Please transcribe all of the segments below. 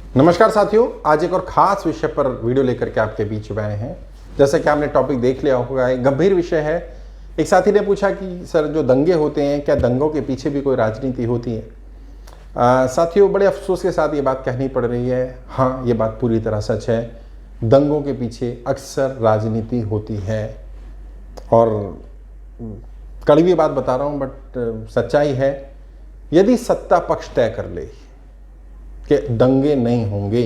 नमस्कार साथियों, आज एक और खास विषय पर वीडियो लेकर के आपके बीच में आए हैं। जैसा कि आपने टॉपिक देख लिया होगा, एक गंभीर विषय है। एक साथी ने पूछा कि सर जो दंगे होते हैं, क्या दंगों के पीछे भी कोई राजनीति होती है? साथियों, बड़े अफसोस के साथ ये बात कहनी पड़ रही है। हाँ, ये बात पूरी तरह सच है। दंगों के पीछे अक्सर राजनीति होती है और कड़वी बात बता रहा हूँ, बट सच्चाई है। यदि सत्ता पक्ष तय कर ले कि दंगे नहीं होंगे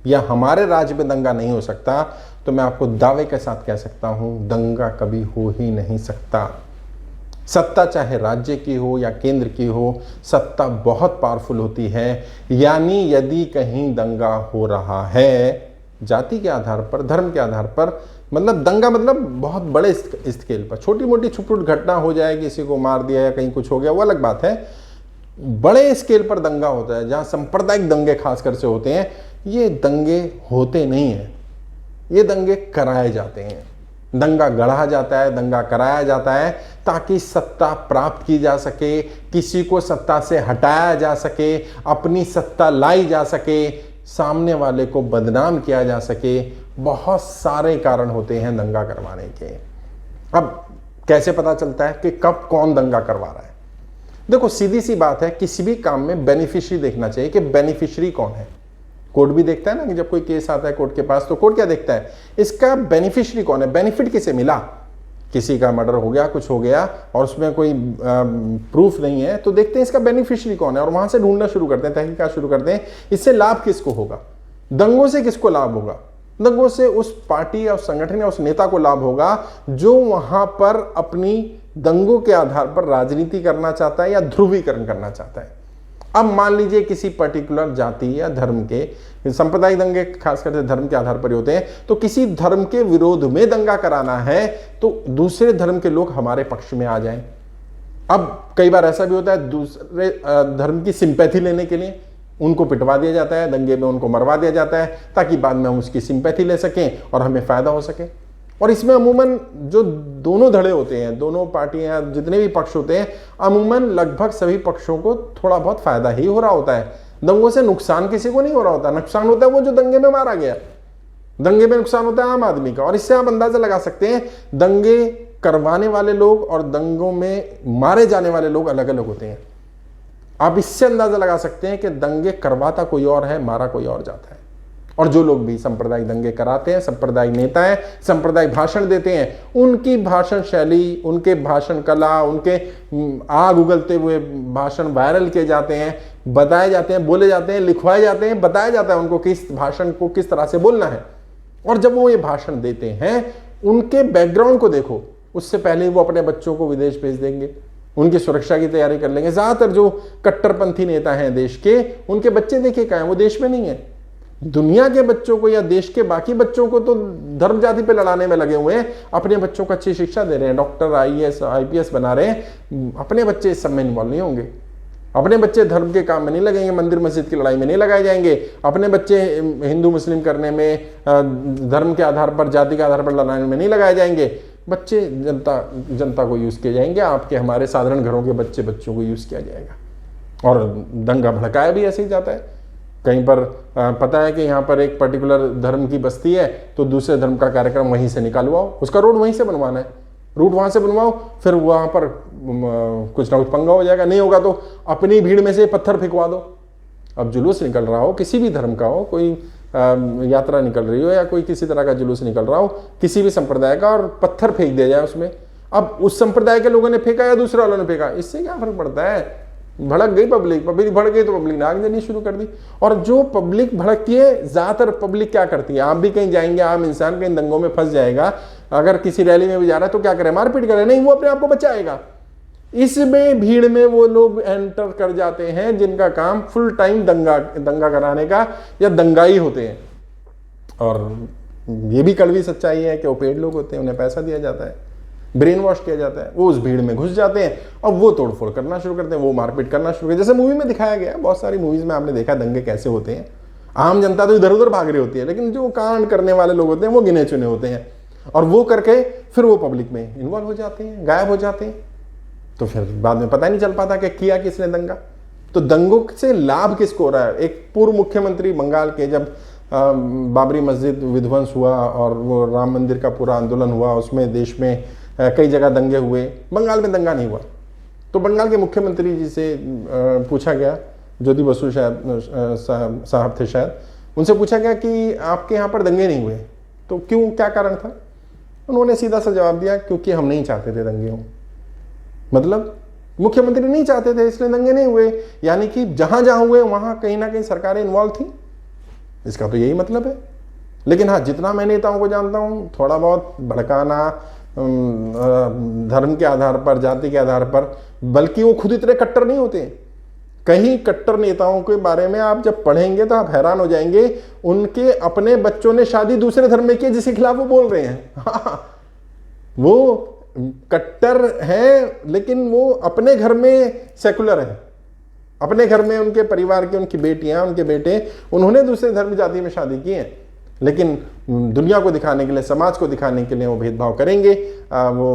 या हमारे राज्य में दंगा नहीं हो सकता, तो मैं आपको दावे के साथ कह सकता हूं दंगा कभी हो ही नहीं सकता। सत्ता चाहे राज्य की हो या केंद्र की हो, सत्ता बहुत पावरफुल होती है। यानी यदि कहीं दंगा हो रहा है जाति के आधार पर, धर्म के आधार पर, मतलब दंगा मतलब बहुत बड़े स्केल पर, छोटी मोटी छुटपुट घटना हो जाए, किसी को मार दिया या कहीं कुछ हो गया, वो अलग बात है। बड़े स्केल पर दंगा होता है, जहां सांप्रदायिक दंगे खासकर से होते हैं, ये दंगे होते नहीं हैं, ये दंगे कराए जाते हैं। दंगा गढ़ा जाता है, दंगा कराया जाता है ताकि सत्ता प्राप्त की जा सके, किसी को सत्ता से हटाया जा सके, अपनी सत्ता लाई जा सके, सामने वाले को बदनाम किया जा सके। बहुत सारे कारण होते हैं दंगा करवाने के। अब कैसे पता चलता है कि कब कौन दंगा करवा रहा है? देखो, सीधी सी बात है, किसी भी काम में बेनिफिशियरी देखना चाहिए कि बेनिफिशियरी कौन है। कोर्ट भी देखता है ना कि जब कोई केस आता है कोर्ट के पास, तो कोर्ट क्या देखता है? इसका बेनिफिशियरी कौन है, बेनिफिट किसे मिला। किसी का मर्डर हो गया, कुछ हो गया और उसमें कोई प्रूफ नहीं है, तो देखते हैं इसका बेनिफिशियरी कौन है और वहां से ढूंढना शुरू करते हैं, तहकीकात शुरू करते हैं, इससे लाभ किसको होगा। दंगों से किसको लाभ होगा? दंगों से उस पार्टी या उस संगठन या उस नेता को लाभ होगा जो वहां पर अपनी दंगों के आधार पर राजनीति करना चाहता है या ध्रुवीकरण करना चाहता है। अब मान लीजिए किसी पर्टिकुलर जाति या धर्म के, सांप्रदायिक दंगे खासकर से धर्म के आधार पर ही होते हैं, तो किसी धर्म के विरोध में दंगा कराना है तो दूसरे धर्म के लोग हमारे पक्ष में आ जाएं। अब कई बार ऐसा भी होता है, दूसरे धर्म की सिंपैथी लेने के लिए उनको पिटवा दिया जाता है, दंगे में उनको मरवा दिया जाता है ताकि बाद में हम उसकी सिंपैथी ले सकें और हमें फायदा हो सके। और इसमें अमूमन जो दोनों धड़े होते हैं, दोनों पार्टियां, जितने भी पक्ष होते हैं, अमूमन लगभग सभी पक्षों को थोड़ा बहुत फायदा ही हो रहा होता है। दंगों से नुकसान किसी को नहीं हो रहा होता। नुकसान होता है वो जो दंगे में मारा गया, दंगे में नुकसान होता है आम आदमी का। और इससे आप अंदाजा लगा सकते हैं दंगे करवाने वाले लोग और दंगों में मारे जाने वाले लोग अलग अलग होते हैं। आप इससे अंदाजा लगा सकते हैं कि दंगे करवाता कोई और है, मारा कोई और जाता है। और जो लोग भी सांप्रदायिक दंगे कराते हैं, सांप्रदायिक नेता हैं, सांप्रदायिक भाषण देते हैं, उनकी भाषण शैली, उनके भाषण कला, उनके आग उगलते हुए भाषण वायरल किए जाते हैं, बताए जाते हैं, बोले जाते हैं, लिखवाए जाते हैं, बताया जाता है उनको किस भाषण को किस तरह से बोलना है। और जब वो ये भाषण देते हैं, उनके बैकग्राउंड को देखो, उससे पहले वो अपने बच्चों को विदेश भेज देंगे, उनकी सुरक्षा की तैयारी कर लेंगे। ज्यादातर जो कट्टरपंथी नेता हैं देश के, उनके बच्चे देखिए कहाँ हैं, वो देश में नहीं है। दुनिया के बच्चों को या देश के बाकी बच्चों को तो धर्म जाति पे लड़ाने में लगे हुए हैं, अपने बच्चों को अच्छी शिक्षा दे रहे हैं, डॉक्टर, IAS, IPS बना रहे हैं। अपने बच्चे इस सब में इन्वॉल्व नहीं होंगे, अपने बच्चे धर्म के काम में नहीं लगेंगे, मंदिर मस्जिद की लड़ाई में नहीं लगाए जाएंगे, अपने बच्चे हिंदू मुस्लिम करने में, धर्म के आधार पर, जाति के आधार पर लड़ाने में नहीं लगाए जाएंगे। बच्चे जनता को यूज किए जाएंगे, आपके हमारे साधारण घरों के बच्चों को यूज किया जाएगा। और दंगा भड़काया भी ऐसे ही जाता है। कहीं पर पता है कि यहाँ पर एक पर्टिकुलर धर्म की बस्ती है, तो दूसरे धर्म का कार्यक्रम वहीं से निकालवाओ, उसका रोड वहीं से बनवाना है, रूट वहां से बनवाओ, फिर वहां पर कुछ ना कुछ पंगा हो जाएगा। नहीं होगा तो अपनी भीड़ में से पत्थर फेंकवा दो। अब जुलूस निकल रहा हो, किसी भी धर्म का हो, कोई यात्रा निकल रही हो या कोई किसी तरह का जुलूस निकल रहा हो, किसी भी संप्रदाय का, और पत्थर फेंक दिया जाए उसमें। अब उस संप्रदाय के लोगों ने फेंका या दूसरे वालों ने फेंका, इससे क्या फर्क पड़ता है? भड़क गई पब्लिक भड़क गई तो पब्लिक ने आग देनी शुरू कर दी। और जो पब्लिक भड़कती है, ज्यादातर पब्लिक क्या करती है, आप भी कहीं जाएंगे, आम इंसान कहीं दंगों में फंस जाएगा, अगर किसी रैली में भी जा रहा है तो क्या करे, मारपीट करे? नहीं, वो अपने आप को बचाएगा। इसमें भीड़ में वो लोग एंटर कर जाते हैं जिनका काम फुल टाइम दंगा कराने का या दंगाई होते हैं। और ये भी कड़वी सच्चाई है कि वो पेड लोग होते हैं, उन्हें पैसा दिया जाता है, ब्रेन वॉश किया जाता है, वो उस भीड़ में घुस जाते हैं और वो तोड़फोड़ करना शुरू करते हैं, वो मारपीट करना शुरू करते हैं। जैसे मूवी में दिखाया गया है, बहुत सारी मूवीज में आपने देखा दंगे कैसे होते हैं। आम जनता तो इधर उधर भाग रही होती है, लेकिन जो कांड करने वाले लोग होते हैं वो गिने चुने होते हैं, और वो करके फिर वो पब्लिक में इन्वॉल्व हो जाते हैं, गायब हो जाते हैं। तो फिर बाद में पता ही नहीं चल पाता कि किया किसने दंगा। तो दंगों से लाभ किसको हो रहा है? एक पूर्व मुख्यमंत्री बंगाल के, जब बाबरी मस्जिद विध्वंस हुआ और वो राम मंदिर का पूरा आंदोलन हुआ, उसमें देश में कई जगह दंगे हुए, बंगाल में दंगा नहीं हुआ। तो बंगाल के मुख्यमंत्री जी से पूछा गया, ज्योति बसु साहब थे शायद, उनसे पूछा गया कि आपके यहाँ पर दंगे नहीं हुए, तो क्यों, क्या कारण था? उन्होंने सीधा सा जवाब दिया, क्योंकि हम नहीं चाहते थे दंगे हों। मतलब मुख्यमंत्री नहीं चाहते थे, इसलिए दंगे नहीं हुए। यानी कि जहां जहां हुए वहां कहीं ना कहीं सरकारें इन्वॉल्व थी, इसका तो यही मतलब है। लेकिन हाँ, जितना मैं नेताओं को जानता हूं, थोड़ा बहुत भड़काना धर्म के आधार पर, जाति के आधार पर, बल्कि वो खुद इतने कट्टर नहीं होते। कहीं कट्टर नेताओं के बारे में आप जब पढ़ेंगे तो आप हैरान हो जाएंगे, उनके अपने बच्चों ने शादी दूसरे धर्म में की जिसके खिलाफ वो बोल रहे हैं। हाँ, वो कट्टर है लेकिन वो अपने घर में सेकुलर है, अपने घर में उनके परिवार की, उनकी बेटियां, उनके बेटे, उन्होंने दूसरे धर्म जाति में शादी की है, लेकिन दुनिया को दिखाने के लिए, समाज को दिखाने के लिए वो भेदभाव करेंगे, वो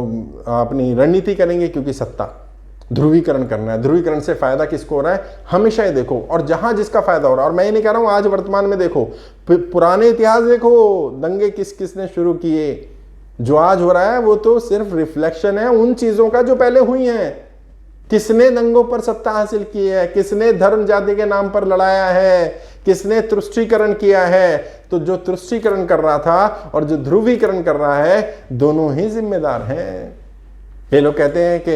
अपनी रणनीति करेंगे, क्योंकि सत्ता, ध्रुवीकरण करना है। ध्रुवीकरण से फायदा किसको हो रहा है? हमेशा ही देखो, और जहां जिसका फायदा हो रहा है। और मैं ये नहीं कह रहा हूं आज वर्तमान में देखो, पुराने इतिहास देखो, दंगे किस किसने शुरू किए। जो आज हो रहा है वो तो सिर्फ रिफ्लेक्शन है उन चीजों का जो पहले हुई हैं। किसने दंगों पर सत्ता हासिल की है, किसने धर्म जाति के नाम पर लड़ाया है, किसने तुष्टीकरण किया है। तो जो तुष्टीकरण कर रहा था और जो ध्रुवीकरण कर रहा है, दोनों ही जिम्मेदार हैं। ये लोग कहते हैं कि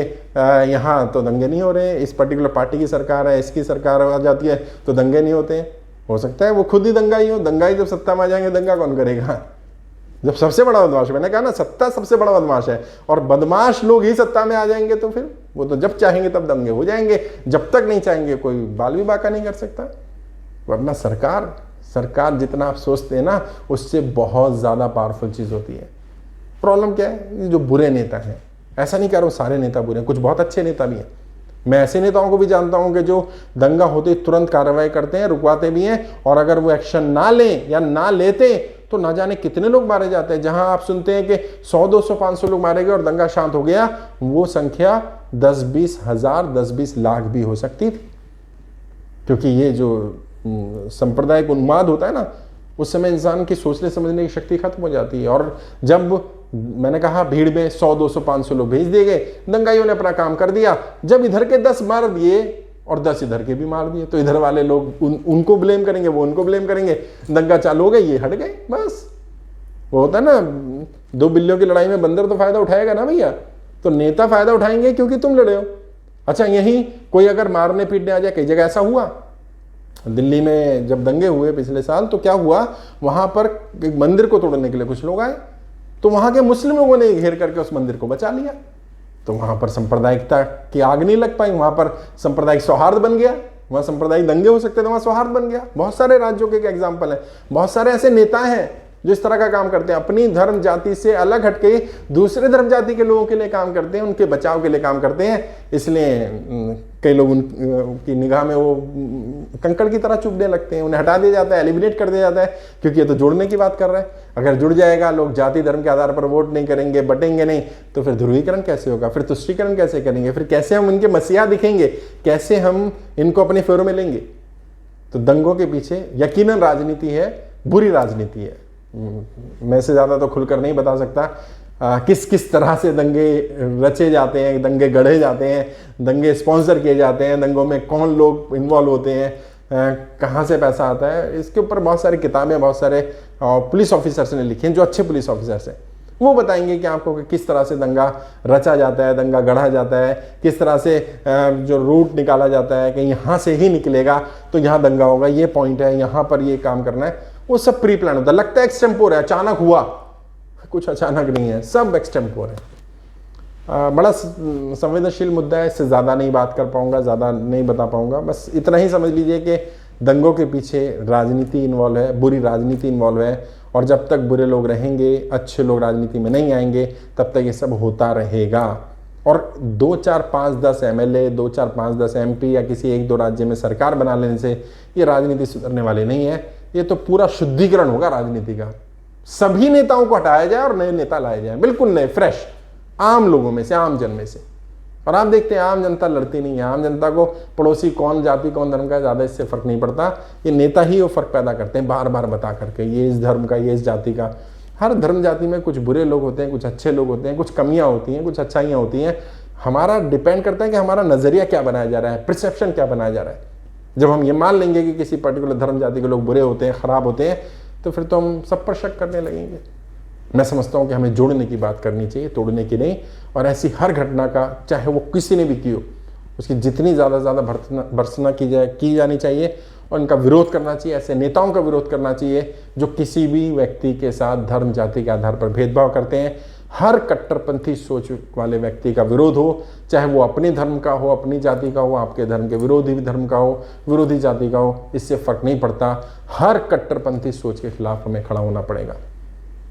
यहाँ तो दंगे नहीं हो रहे, इस पर्टिकुलर पार्टी की सरकार है, इसकी सरकार आ जाती है तो दंगे नहीं होते। हो सकता है वो खुद ही दंगाई हो, दंगाई जब सत्ता में आ जाएंगे दंगा कौन करेगा? जब सबसे बड़ा बदमाश, मैंने कहा ना, सत्ता सबसे बड़ा बदमाश है, और बदमाश लोग ही सत्ता में आ जाएंगे तो फिर वो तो जब चाहेंगे तब दंगे हो जाएंगे, जब तक नहीं चाहेंगे कोई बाल भी बाका नहीं कर सकता। वरना सरकार जितना आप सोचते हैं ना, उससे बहुत ज्यादा पावरफुल चीज होती है। प्रॉब्लम क्या है? ये जो बुरे नेता हैं, ऐसा नहीं कह रहा हूं सारे नेता बुरे हैं, कुछ बहुत अच्छे नेता भी हैं। मैं ऐसे नेताओं को भी जानता हूं कि जो दंगा होते तुरंत कार्रवाई करते हैं, रुकवाते भी हैं, और अगर वो एक्शन ना लें या ना लेते तो ना जाने कितने लोग मारे जाते हैं। जहां आप सुनते हैं कि 100, 200, 500 लोग मारे गए और दंगा शांत हो गया, वो संख्या 10-20 हजार, 10-20 लाख भी हो सकती थी। क्योंकि ये जो सांप्रदायिक उन्माद होता है ना, उस समय इंसान की सोचने समझने की शक्ति खत्म हो जाती है। और जब मैंने कहा भीड़ में 100, 200, 500 लोग भेज दिए गए, दंगाइयों ने अपना काम कर दिया। जब इधर के 10 मार दिए और 10 इधर के भी मार दिए, तो इधर वाले लोग उनको ब्लेम करेंगे, वो उनको ब्लेम करेंगे, दंगा चालू हो गया, ये हट गए, बस। वो होता है ना, 2 बिल्लियों की लड़ाई में बंदर तो फायदा उठाएगा ना भैया। तो नेता फायदा उठाएंगे क्योंकि तुम लड़े हो। अच्छा, यही कोई अगर मारने पीटने आ जाए, कई जगह ऐसा हुआ, दिल्ली में जब दंगे हुए पिछले साल, तो क्या हुआ, वहां पर एक मंदिर को तोड़ने के लिए कुछ लोग आए, तो वहां के मुस्लिम लोगों ने घेर करके उस मंदिर को बचा लिया। तो वहां पर सांप्रदायिकता की आग नहीं लग पाई, वहां पर सांप्रदायिक सौहार्द बन गया। वहां सांप्रदायिक दंगे हो सकते थे, वहां सौहार्द बन गया। बहुत सारे राज्यों के एग्जाम्पल है, बहुत सारे ऐसे नेता हैं जो इस तरह का काम करते हैं, अपनी धर्म जाति से अलग हटके दूसरे धर्म जाति के लोगों के लिए काम करते हैं, उनके बचाव के लिए काम करते हैं। इसलिए कई लोग उनकी निगाह में वो कंकड़ की तरह चुभने लगते हैं, उन्हें हटा दिया जाता है, एलिमिनेट कर दिया जाता है, क्योंकि ये तो जुड़ने की बात कर रहा है। अगर जुड़ जाएगा, लोग जाति धर्म के आधार पर वोट नहीं करेंगे, बटेंगे नहीं, तो फिर ध्रुवीकरण कैसे होगा, फिर तुष्टीकरण कैसे करेंगे, फिर कैसे हम इनके मसीहा दिखेंगे, कैसे हम इनको अपने फेरों में लेंगे। तो दंगों के पीछे यकीनन राजनीति है, बुरी राजनीति है। मैं से ज्यादा तो खुलकर नहीं बता सकता किस किस तरह से दंगे रचे जाते हैं, दंगे गढ़े जाते हैं, दंगे स्पॉन्सर किए जाते हैं, दंगों में कौन लोग इन्वॉल्व होते हैं, कहाँ से पैसा आता है। इसके ऊपर बहुत सारी किताबें बहुत सारे पुलिस ऑफिसर्स ने लिखी हैं, जो अच्छे पुलिस ऑफिसर्स हैं, वो बताएंगे कि आपको किस तरह से दंगा रचा जाता है, दंगा गढ़ा जाता है, किस तरह से जो रूट निकाला जाता है कि यहाँ से ही निकलेगा तो यहाँ दंगा होगा, ये पॉइंट है, यहाँ पर ये काम करना है। वो सब प्री प्लान होता है। लगता है एक्सटेम्पोर है, अचानक हुआ, कुछ अचानक नहीं है, सब एक्सटेम्पोर है। बड़ा संवेदनशील मुद्दा है, इससे ज़्यादा नहीं बात कर पाऊंगा, ज़्यादा नहीं बता पाऊंगा। बस इतना ही समझ लीजिए कि दंगों के पीछे राजनीति इन्वॉल्व है, बुरी राजनीति इन्वॉल्व है, और जब तक बुरे लोग रहेंगे, अच्छे लोग राजनीति में नहीं आएंगे, तब तक ये सब होता रहेगा। और 2, 4, 5, 10 MLA, 2, 4, 5, 10 MP या किसी 1-2 राज्य में सरकार बना लेने से ये राजनीति सुधरने वाली नहीं है। ये तो पूरा शुद्धिकरण होगा राजनीति का। सभी नेताओं को हटाया जाए और नए नेता लाए जाए, बिल्कुल नए, फ्रेश, आम लोगों में से, आम जन में से। और आप देखते हैं आम जनता लड़ती नहीं है। आम जनता को पड़ोसी कौन जाति कौन धर्म का ज़्यादा इससे फ़र्क नहीं पड़ता। ये नेता ही वो फ़र्क पैदा करते हैं बार बार बता करके, ये इस धर्म का, ये इस जाति का। हर धर्म जाति में कुछ बुरे लोग होते हैं, कुछ अच्छे लोग होते हैं, कुछ कमियां होती हैं, कुछ अच्छाइयाँ होती हैं। हमारा डिपेंड करता है कि हमारा नज़रिया क्या बनाया जा रहा है, परसेप्शन क्या बनाया जा रहा है। जब हम ये मान लेंगे कि किसी पर्टिकुलर धर्म जाति के लोग बुरे होते हैं, ख़राब होते हैं, तो फिर तो हम सब पर शक करने लगेंगे। मैं समझता हूँ कि हमें जोड़ने की बात करनी चाहिए, तोड़ने की नहीं। और ऐसी हर घटना का, चाहे वो किसी ने भी की हो, उसकी जितनी ज़्यादा भर्त्सना की जानी चाहिए और इनका विरोध करना चाहिए। ऐसे नेताओं का विरोध करना चाहिए जो किसी भी व्यक्ति के साथ धर्म जाति के आधार पर भेदभाव करते हैं। हर कट्टरपंथी सोच वाले व्यक्ति का विरोध हो, चाहे वो अपने धर्म का हो, अपनी जाति का हो, आपके धर्म के विरोधी धर्म का हो, विरोधी जाति का हो, इससे फर्क नहीं पड़ता। हर कट्टरपंथी सोच के खिलाफ हमें खड़ा होना पड़ेगा,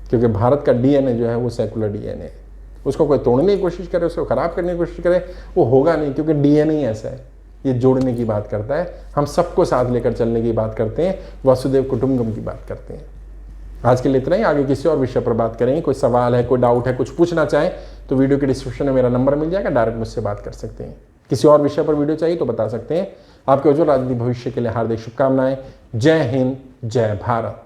क्योंकि भारत का डीएनए जो है वो सेकुलर डीएनए है। उसको कोई तोड़ने की कोशिश करे, उसको खराब करने की कोशिश करे, वो होगा नहीं, क्योंकि डीएनए ही ऐसा है। ये जोड़ने की बात करता है, हम सबको साथ लेकर चलने की बात करते हैं, वसुदेव कुटुंबकम की बात करते हैं। आज के लिए इतना ही, आगे किसी और विषय पर बात करेंगे। कोई सवाल है, कोई डाउट है, कुछ पूछना चाहें तो वीडियो के डिस्क्रिप्शन में मेरा नंबर मिल जाएगा, डायरेक्ट मुझसे बात कर सकते हैं। किसी और विषय पर वीडियो चाहिए तो बता सकते हैं। आपके उज्ज्वल राजनीतिक भविष्य के लिए हार्दिक शुभकामनाएं। जय हिंद, जय भारत।